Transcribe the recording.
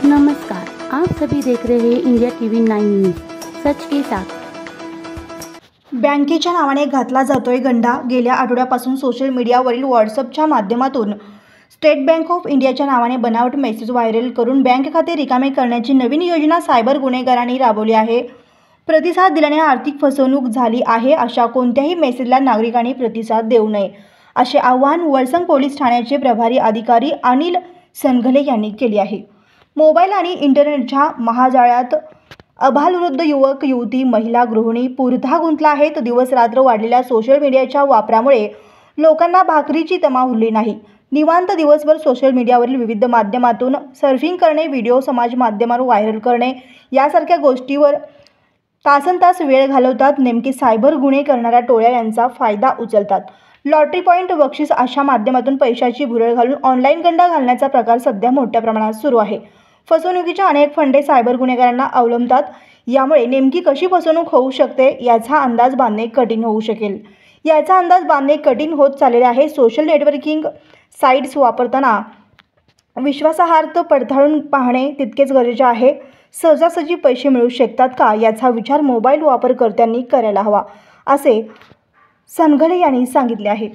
नमस्कार, आप सभी देख रहे हैं इंडिया टीवी 9 न्यूज़, सच के साथ। बँकेच्या नावाने घातला जातोय गंडा। गेल्या आठवड्यापासून सोशल मीडियावरील व्हॉट्सअपच्या माध्यमातून स्टेट बँक ऑफ इंडियाच्या नावाने बनावट मेसेज व्हायरल करून बँक खाते रिकामे करण्याची नवीन योजना सायबर गुन्हेगारांनी राबवली आहे। प्रतिसाद दिल्याने आर्थिक फसवणूक झाली आहे, अशा कोणत्याही मेसेजला नागरिकांनी प्रतिसाद देऊ नये, असे आवाहन वळसंग पोलीस ठाण्याचे प्रभारी अधिकारी अनिल सनघले यांनी केले आहे। मोबाईल आणि इंटरनेटच्या महाजाळ्यात अभालवृद्ध युवक युवती महिला गृहिणी पुरता गुंतला आहेत। दिवस रात्र वाढलेल्या सोशल मीडियाच्या वापरामुळे लोकांना भाकरीची तमा उरली नाही। निवांत दिवसभर सोशल मीडियावरील विविध माध्यमातून सर्फिंग करणे, व्हिडिओ समाज माध्यमांवर व्हायरल करणे यासारख्या गोष्टीवर तासनतास वेळ घालवतात। नेमके सायबर गुन्हे करणाऱ्या टोळ्या यांचा फायदा उचलतात। लॉटरी पॉइंट, बक्षीस अशा माध्यमातून पैशाची भुरळ घालून ऑनलाईन गंडा घालण्याचा प्रकार सध्या मोठ्या प्रमाणात सुरू आहे। फसवणुकीच्या अनेक फंडे सायबर गुन्हेगारांना अवलंबतात। यामुळे नेमकी कशी फसवणूक होऊ शकते याचा अंदाज बांधणे कठीण होऊ शकेल। याचा अंदाज बांधणे कठीण होत चाललेले आहे। सोशल नेटवर्किंग साइट्स वापरताना विश्वासार्हता पडताळून पाहणे तितकेच गरजेचे आहे। सहजासहजी पैसे मिळू शकतात का याचा विचार मोबाईल वापरकर्त्यांनी करायला हवा, असे सनघले यांनी सांगितले आहे।